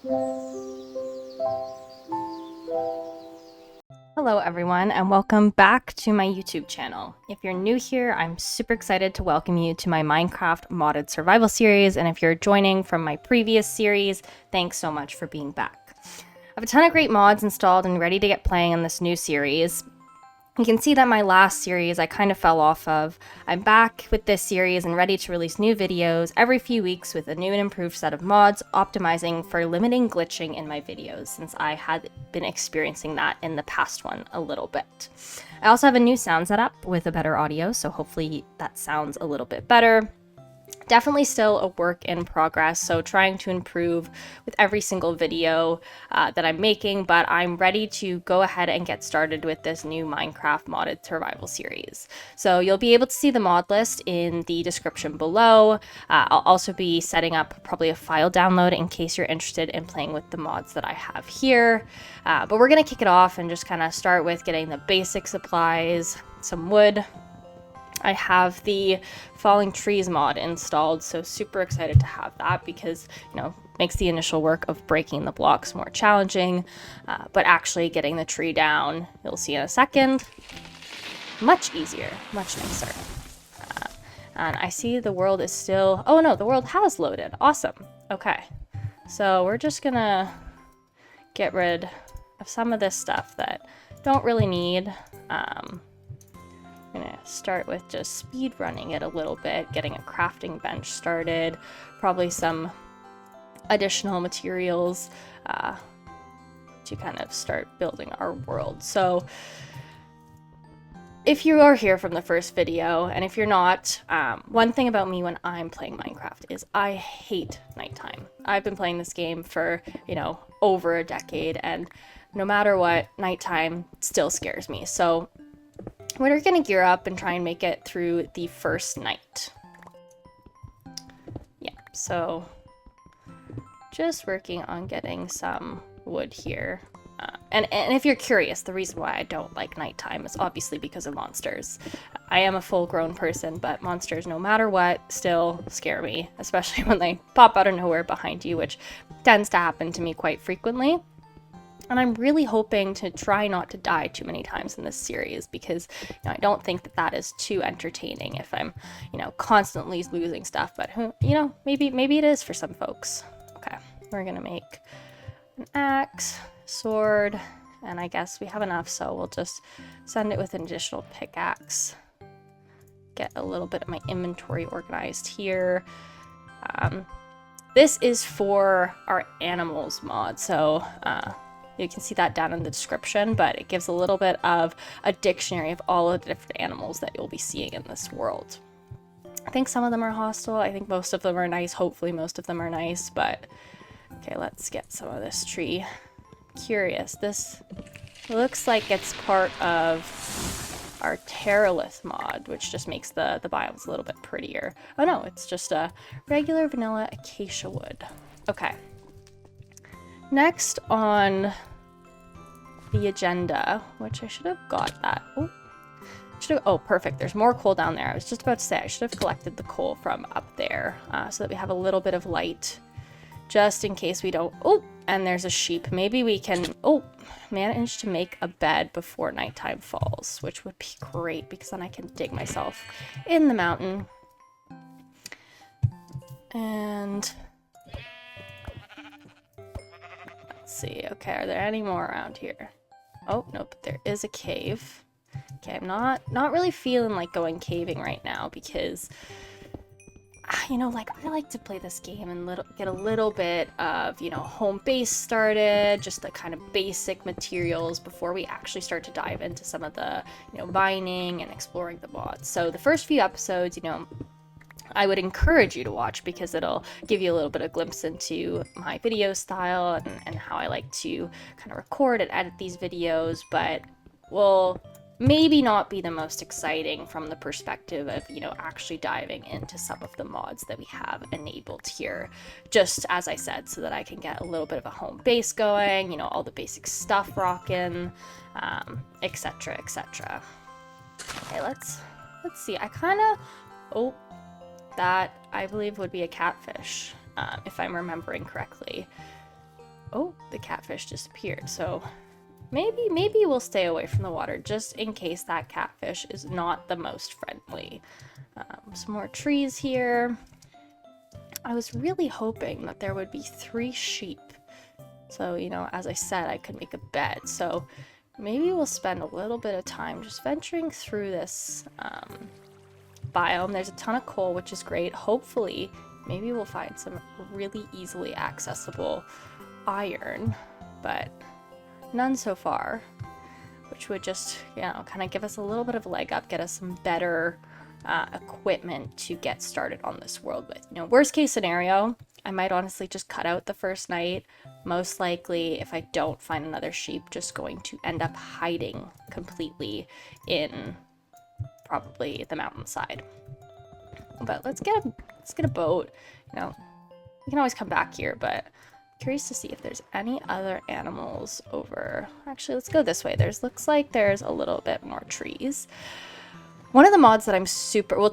Hello everyone, and welcome back to my YouTube channel. If you're new here, I'm super excited to welcome you to my Minecraft modded survival series, and if you're joining from my previous series, thanks so much for being back. I have a ton of great mods installed and ready to get playing in this new series. You can see that my last series I kind of fell off of. I'm back with this series and ready to release new videos every few weeks with a new and improved set of mods, optimizing for limiting glitching in my videos, since I had been experiencing that in the past one a little bit. I also have a new sound setup with a better audio, so hopefully that sounds a little bit better. Definitely still a work in progress, so trying to improve with every single video that I'm making, but I'm ready to go ahead and get started with this new Minecraft modded survival series. So you'll be able to see the mod list in the description below. I'll also be setting up probably a file download in case you're interested in playing with the mods that I have here. But we're going to kick it off and just kind of start with getting the basic supplies, some wood. I have the falling trees mod installed, so super excited to have that because, makes the initial work of breaking the blocks more challenging, but actually getting the tree down, you'll see in a second, much easier, much nicer. And I see the world is still, oh no, the world has loaded. Awesome. Okay, so we're just gonna get rid of some of this stuff that don't really need. I'm gonna start with just speed running it a little bit, getting a crafting bench started, probably some additional materials to kind of start building our world. So if you are here from the first video, and if you're not, one thing about me when I'm playing Minecraft is I hate nighttime. I've been playing this game for, over a decade, and no matter what, nighttime still scares me. So we're gonna gear up and try and make it through the first night. Yeah, so just working on getting some wood here. And if you're curious, the reason why I don't like nighttime is obviously because of monsters. I am a full-grown person, but monsters, no matter what, still scare me, especially when they pop out of nowhere behind you, which tends to happen to me quite frequently. And I'm really hoping to try not to die too many times in this series because I don't think that is too entertaining if I'm, constantly losing stuff. But maybe it is for some folks. Okay, we're gonna make an axe, sword, and I guess we have enough, so we'll just send it with an additional pickaxe. Get a little bit of my inventory organized here. This is for our animals mod, so you can see that down in the description, but it gives a little bit of a dictionary of all of the different animals that you'll be seeing in this world. I think some of them are hostile. I think most of them are nice. Hopefully most of them are nice, but okay, let's get some of this tree. Curious. This looks like it's part of our Terralith mod, which just makes the biomes a little bit prettier. Oh no, it's just a regular vanilla acacia wood. Okay. Next on the agenda, which I should have got that. Oh, perfect. There's more coal down there. I was just about to say I should have collected the coal from up there so that we have a little bit of light just in case we don't. Oh, and there's a sheep. Maybe we can, manage to make a bed before nighttime falls, which would be great because then I can dig myself in the mountain. And let's see. Okay, are there any more around here? Oh, nope, there is a cave. Okay, I'm not really feeling like going caving right now because, I like to play this game and get a little bit of, home base started, just the kind of basic materials before we actually start to dive into some of the, mining and exploring the mods. So the first few episodes, I would encourage you to watch because it'll give you a little bit of glimpse into my video style and how I like to kind of record and edit these videos, but will maybe not be the most exciting from the perspective of, actually diving into some of the mods that we have enabled here. Just as I said, so that I can get a little bit of a home base going, all the basic stuff rocking, etc., etc. Okay, let's see. I kind of, that I believe would be a catfish, if I'm remembering correctly. Oh, the catfish disappeared. So maybe we'll stay away from the water just in case that catfish is not the most friendly. Some more trees here. I was really hoping that there would be 3 sheep. So, you know, as I said, I could make a bed. So maybe we'll spend a little bit of time just venturing through this biome. There's a ton of coal, which is great. Hopefully, maybe we'll find some really easily accessible iron, but none so far, which would just, you know, kind of give us a little bit of a leg up, get us some better equipment to get started on this world with. You know, worst case scenario, I might honestly just cut out the first night. Most likely, if I don't find another sheep, just going to end up hiding completely in probably the mountainside. But let's get a boat. You know, we can always come back here, but curious to see if there's any other animals over. Actually, let's go this way. Looks like there's a little bit more trees. One of the mods that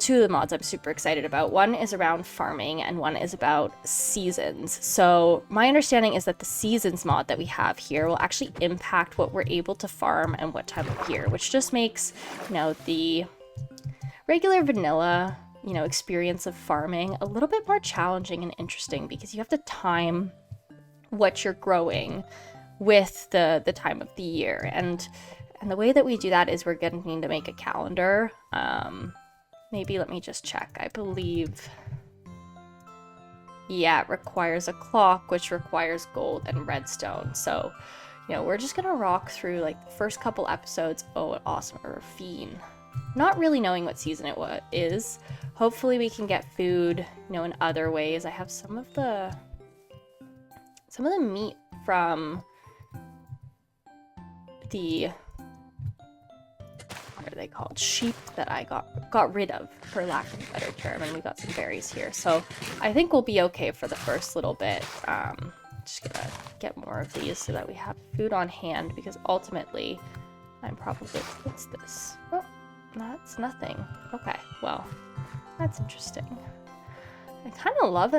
two of the mods I'm super excited about. One is around farming and one is about seasons. So my understanding is that the seasons mod that we have here will actually impact what we're able to farm and what time of year, which just makes, you know, the regular vanilla, you know, experience of farming a little bit more challenging and interesting because you have to time what you're growing with the time of the year. And the way that we do that is we're going to need to make a calendar. Maybe let me just check. I believe, yeah, it requires a clock, which requires gold and redstone. So, you know, we're just going to rock through like the first couple episodes. Oh, awesome. A ravine. Not really knowing what season it is. Hopefully we can get food, you know, in other ways. I have some of the meat from the, what are they called, sheep that I got rid of, for lack of a better term, and we got some berries here. So I think we'll be okay for the first little bit. Just gonna get more of these so that we have food on hand, because ultimately I'm probably, what's this? Oh, that's nothing. Okay, well, that's interesting. I kind of love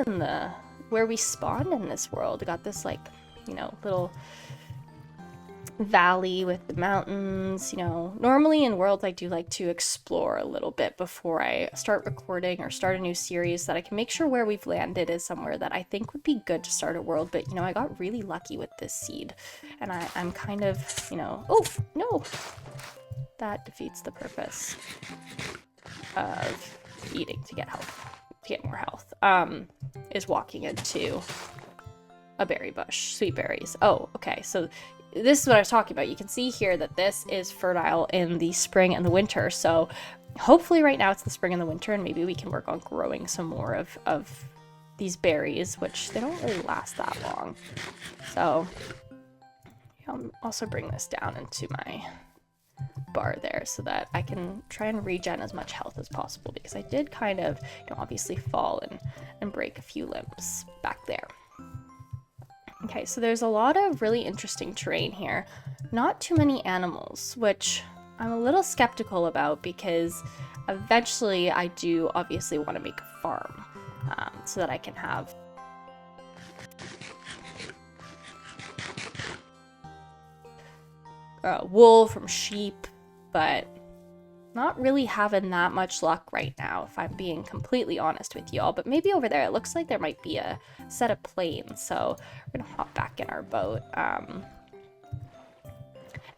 where we spawned in this world. We got this, like, you know, little valley with the mountains. You know, normally in worlds I do like to explore a little bit before I start recording or start a new series, so that I can make sure where we've landed is somewhere that I think would be good to start a world. But, you know, I got really lucky with this seed, and I'm kind of, you know, oh no, that defeats the purpose of eating to get health, to get more health. Is walking into a berry bush, sweet berries. Oh, okay, so this is what I was talking about. You can see here that this is fertile in the spring and the winter. So hopefully right now it's the spring and the winter, and maybe we can work on growing some more of these berries, which they don't really last that long. So I'll also bring this down into my bar there so that I can try and regen as much health as possible, because I did kind of, you know, obviously fall and break a few limbs back there. Okay, so there's a lot of really interesting terrain here. Not too many animals, which I'm a little skeptical about, because eventually I do obviously want to make a farm so that I can have wool from sheep, but not really having that much luck right now, if I'm being completely honest with y'all. But maybe over there, it looks like there might be a set of plains, so we're gonna hop back in our boat.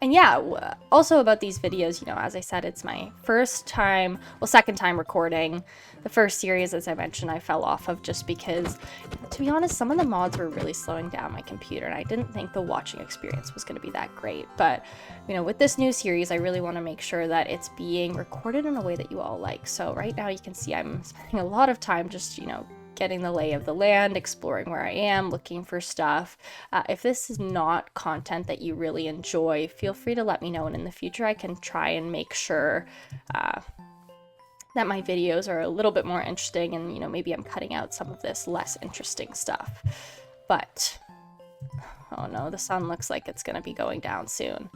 And yeah, also about these videos, you know, as I said, it's my second time recording. The first series, as I mentioned, I fell off of just because, to be honest, some of the mods were really slowing down my computer, and I didn't think the watching experience was going to be that great. But, you know, with this new series, I really want to make sure that it's being recorded in a way that you all like. So right now you can see I'm spending a lot of time just, you know, getting the lay of the land, exploring where I am, looking for stuff. If this is not content that you really enjoy, feel free to let me know, and in the future I can try and make sure that my videos are a little bit more interesting, and, you know, maybe I'm cutting out some of this less interesting stuff. But, oh no, the sun looks like it's gonna be going down soon,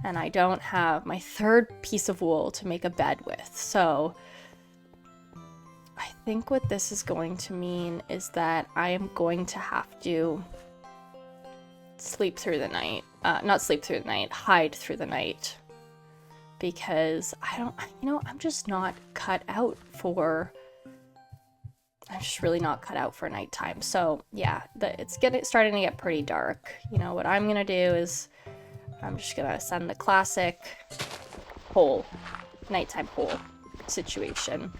and I don't have my third piece of wool to make a bed with, so I think what this is going to mean is that I am going to have to sleep through the night. Not sleep through the night, hide through the night. Because I'm just not cut out for... I'm just really not cut out for nighttime. So yeah, it's starting to get pretty dark. You know, what I'm gonna do is I'm just gonna send the classic nighttime hole situation.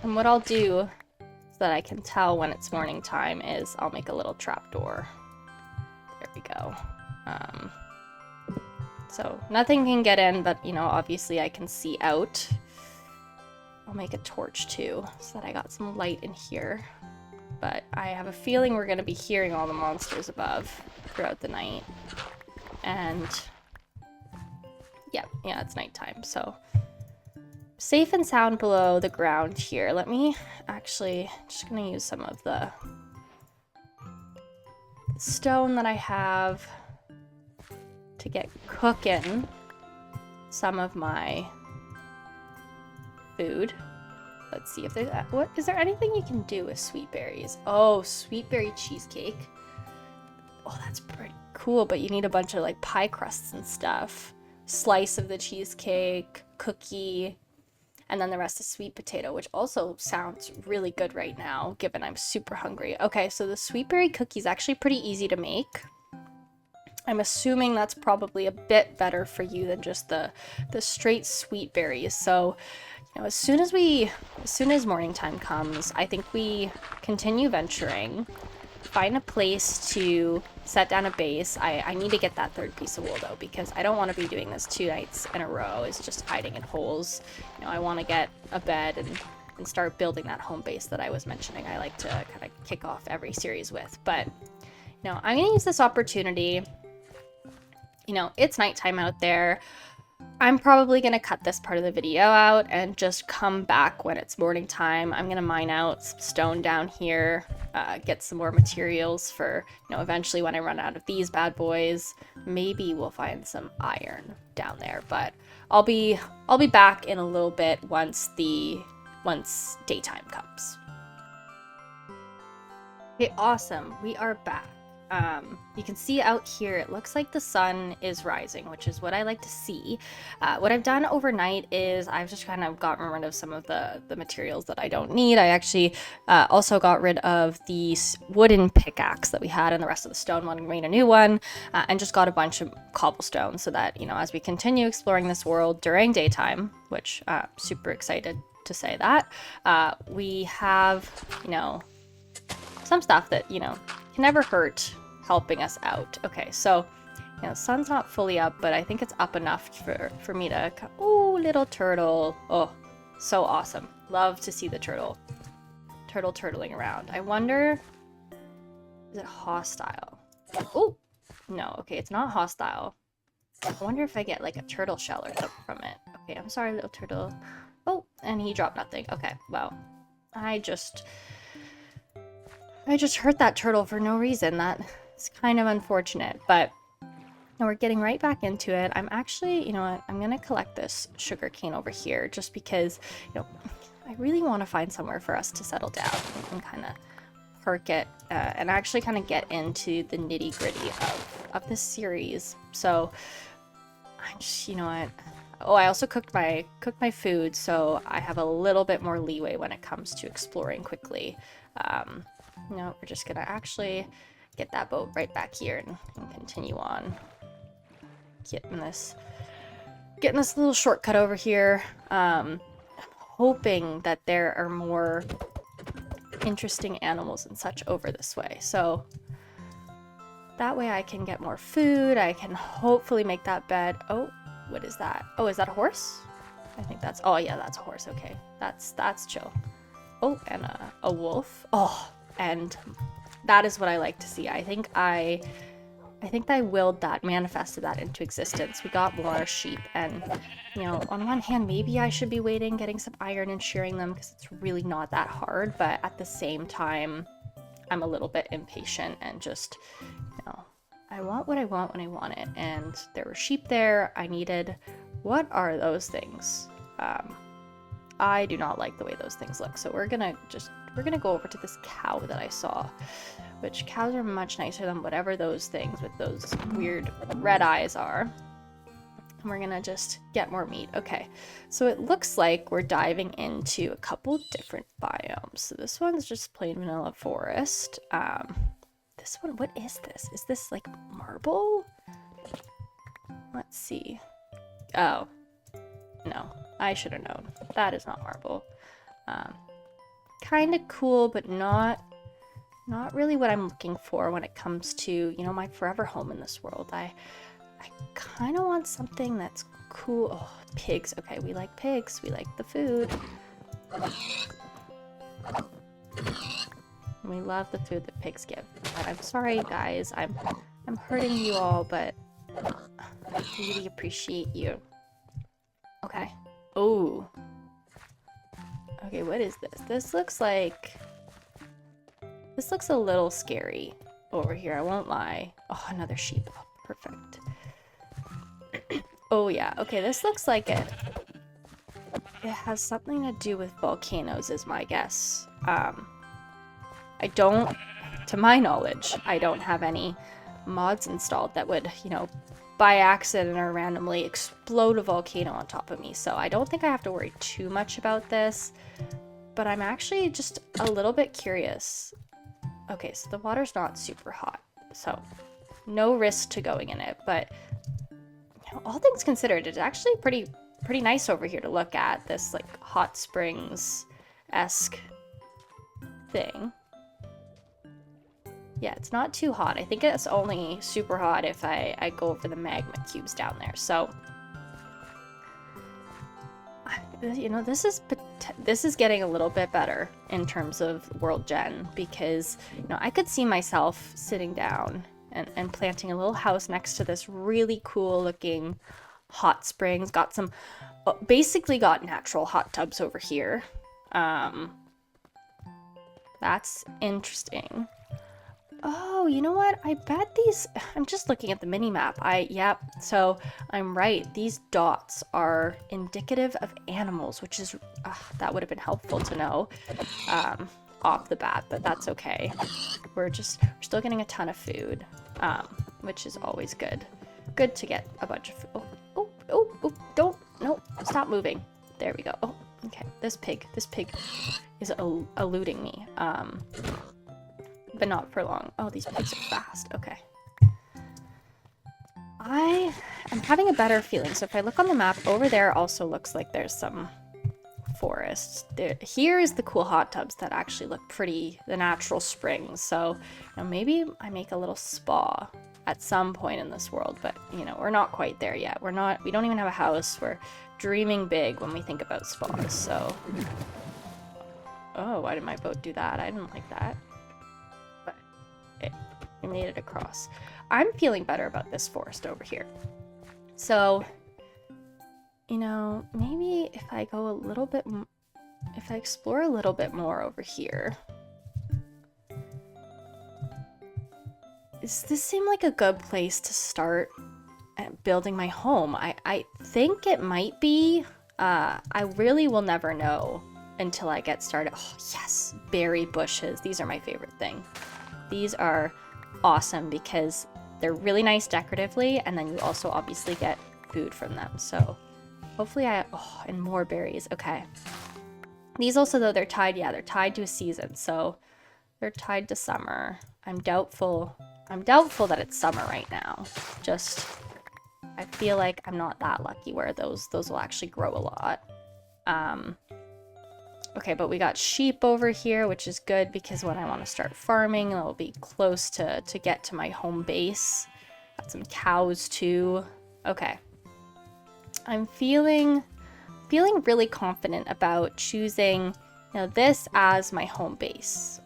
And what I'll do so that I can tell when it's morning time is I'll make a little trapdoor. There we go. So nothing can get in, but, you know, obviously I can see out. I'll make a torch too, so that I got some light in here. But I have a feeling we're going to be hearing all the monsters above throughout the night. And yeah, it's nighttime, so safe and sound below the ground here. Let me actually, just going to use some of the stone that I have to get cooking some of my food. Let's see if there's what is there anything you can do with sweet berries? Oh, sweet berry cheesecake. Oh, that's pretty cool, but you need a bunch of like pie crusts and stuff. Slice of the cheesecake, cookie, and then the rest is sweet potato, which also sounds really good right now, given I'm super hungry. Okay, so the sweet berry cookie is actually pretty easy to make. I'm assuming that's probably a bit better for you than just the straight sweet berries. So, you know, as soon as morning time comes, I think we continue venturing, find a place to set down a base. I need to get that third piece of wool though, because I don't want to be doing this 2 nights in a row. It's just hiding in holes. You know, I want to get a bed and start building that home base that I was mentioning I like to kind of kick off every series with. But, you know, I'm going to use this opportunity. You know, it's nighttime out there. I'm probably going to cut this part of the video out and just come back when it's morning time. I'm going to mine out some stone down here, get some more materials for, you know, eventually when I run out of these bad boys, maybe we'll find some iron down there. But I'll be back in a little bit once daytime comes. Okay, awesome. We are back. You can see out here, it looks like the sun is rising, which is what I like to see. What I've done overnight is I've just kind of gotten rid of some of the materials that I don't need. I actually also got rid of the wooden pickaxe that we had and the rest of the stone one, made a new one, and just got a bunch of cobblestone so that, you know, as we continue exploring this world during daytime, which super excited to say that, we have, you know, some stuff that, you know, can never hurt helping us out. Okay, so, you know, sun's not fully up, but I think it's up enough for me to... Oh, little turtle. Oh, so awesome. Love to see the turtle turtling around. I wonder... Is it hostile? Oh, no. Okay, it's not hostile. I wonder if I get, like, a turtle shell or something from it. Okay, I'm sorry, little turtle. Oh, and he dropped nothing. Okay, well, I just hurt that turtle for no reason. That's kind of unfortunate, but now we're getting right back into it. I'm actually, you know what, I'm gonna collect this sugar cane over here just because, you know, I really want to find somewhere for us to settle down and kind of park it and actually kind of get into the nitty gritty of this series. So I'm just, you know what, oh, I also cooked my food, so I have a little bit more leeway when it comes to exploring quickly. No, we're just gonna actually get that boat right back here and continue on. Getting this little shortcut over here. I'm hoping that there are more interesting animals and such over this way. So that way I can get more food. I can hopefully make that bed. Oh, what is that? Oh, is that a horse? I think that's, oh yeah, that's a horse. Okay, that's chill. Oh, and a wolf. Oh, and that is what I like to see. I think I willed that, manifested that into existence. We got more sheep, and, you know, on one hand, maybe I should be waiting, getting some iron and shearing them, because it's really not that hard, but at the same time, I'm a little bit impatient and just, you know, I want what I want when I want it, and there were sheep there. I needed, what are those things? I do not like the way those things look. So we're gonna go over to this cow that I saw, which cows are much nicer than whatever those things with those weird red eyes are. And we're gonna just get more meat. Okay, so it looks like we're diving into a couple different biomes. So this one's just plain vanilla forest. This one, what is this? Is this like marble? Let's see. Oh, no, I should have known. That is not marble. Kind of cool, but not really what I'm looking for when it comes to, you know, my forever home in this world. I kind of want something that's cool. Oh, pigs. Okay, we like pigs. We like the food. We love the food that pigs give. But I'm sorry, guys. I'm hurting you all, but I really appreciate you. Okay. Oh. Okay, what is this? This looks a little scary over here. I won't lie. Oh, another sheep. Oh, perfect. Oh yeah, okay, this looks like it has something to do with volcanoes is my guess. I don't, to my knowledge, I don't have any mods installed that would, you know, by accident or randomly explode a volcano on top of me. So I don't think I have to worry too much about this, but I'm actually just a little bit curious. Okay, so the water's not super hot, so no risk to going in it, but all things considered, it's actually pretty nice over here to look at, this like hot springs-esque thing. Yeah, it's not too hot. I think it's only super hot if I go over the magma cubes down there. So, you know, this is getting a little bit better in terms of world gen, because, you know, I could see myself sitting down and planting a little house next to this really cool looking hot springs. Got some, basically got natural hot tubs over here. That's interesting. Oh, you know what? I bet these, I'm just looking at the mini map. Yep, so I'm right. These dots are indicative of animals, which is, that would have been helpful to know off the bat, but that's okay. We're still getting a ton of food, which is always good. Good to get a bunch of food. Don't, no, stop moving. There we go. Oh, okay, this pig is eluding me, but not for long. Oh, these pigs are fast. Okay. I am having a better feeling. So if I look on the map, over there also looks like there's some forests. Here is the cool hot tubs that actually look pretty, the natural springs. So, you know, maybe I make a little spa at some point in this world, but, you know, we're not quite there yet. We don't even have a house. We're dreaming big when we think about spas, so. Oh, why did my boat do that? I didn't like that. But we made it across. I'm feeling better about this forest over here. So, you know, maybe if I go a little bit, if I explore a little bit more over here. Does this seem like a good place to start building my home? I think it might be. I really will never know until I get started. Oh, yes, berry bushes. These are my favorite thing. These are awesome because they're really nice decoratively, and then you also obviously get food from them. So hopefully and more berries. Okay. These also, though, they're tied to a season. So they're tied to summer. I'm doubtful that it's summer right now. Just, I feel like I'm not that lucky where those will actually grow a lot. Okay, but we got sheep over here, which is good because when I want to start farming, it'll be close to get to my home base. Got some cows too. Okay. I'm feeling really confident about choosing, you know, this as my home base.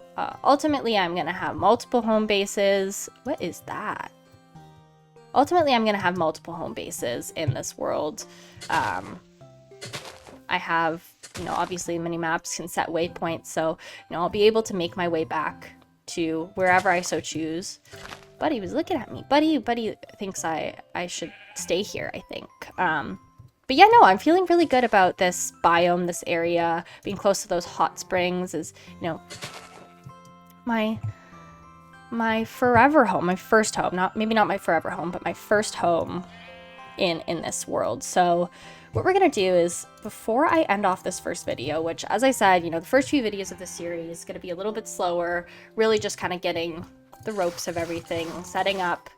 Ultimately, I'm going to have multiple home bases. What is that? Ultimately, I'm going to have multiple home bases in this world. I have, you know, obviously mini maps can set waypoints, so, you know, I'll be able to make my way back to wherever I so choose. Buddy was looking at me. Buddy thinks I should stay here, I think. But yeah, no, I'm feeling really good about this biome, this area, being close to those hot springs is, you know, my forever home, my first home. Maybe not my forever home, but my first home in this world. So what we're gonna do is, before I end off this first video, which, as I said, you know, the first few videos of this series is gonna be a little bit slower, really just kind of getting the ropes of everything, setting up,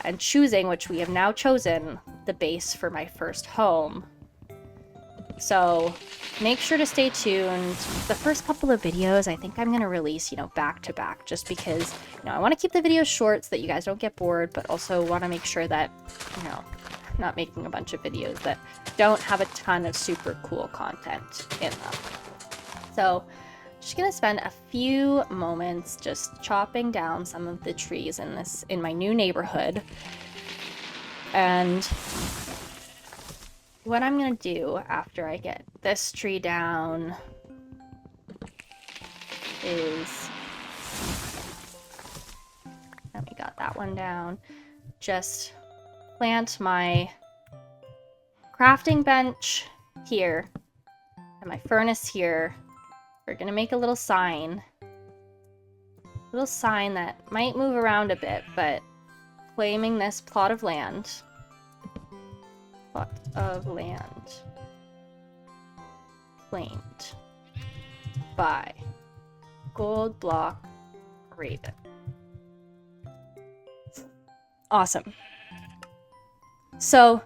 and choosing, which we have now chosen, the base for my first home. So make sure to stay tuned. The first couple of videos I think I'm going to release, you know, back to back, just because, you know, I want to keep the videos short so that you guys don't get bored, but also want to make sure that, you know, I'm not making a bunch of videos that don't have a ton of super cool content in them. So just going to spend a few moments just chopping down some of the trees in my new neighborhood. And what I'm gonna do after I get this tree down is, and we got that one down, just plant my crafting bench here and my furnace here. We're gonna make a little sign that might move around a bit, but claiming this plot of land claimed by Gold Block Raven. Awesome. So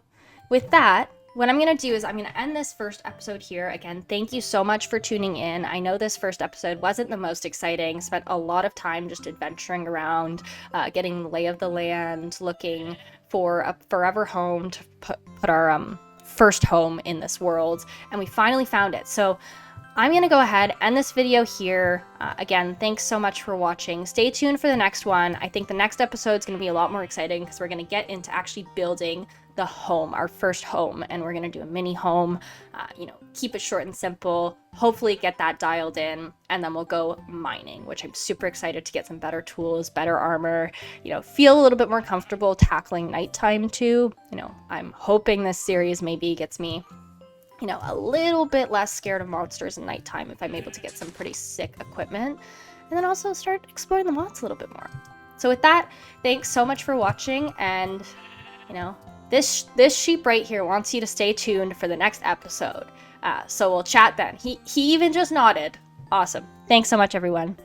with that, what I'm going to do is I'm going to end this first episode here. Again, thank you so much for tuning in. I know this first episode wasn't the most exciting. Spent a lot of time just adventuring around, getting the lay of the land, looking for a forever home to put our first home in this world, and we finally found it. So I'm going to go ahead, end this video here. Again, thanks so much for watching. Stay tuned for the next one. I think the next episode is going to be a lot more exciting because we're going to get into actually building the home, our first home, and we're going to do a mini home, you know, keep it short and simple, hopefully get that dialed in, and then we'll go mining, which I'm super excited to get some better tools, better armor, you know, feel a little bit more comfortable tackling nighttime too. You know, I'm hoping this series maybe gets me, you know, a little bit less scared of monsters at nighttime if I'm able to get some pretty sick equipment, and then also start exploring the mods a little bit more. So with that, thanks so much for watching, and, you know, this sheep right here wants you to stay tuned for the next episode. So we'll chat then. He even just nodded. Awesome. Thanks so much, everyone.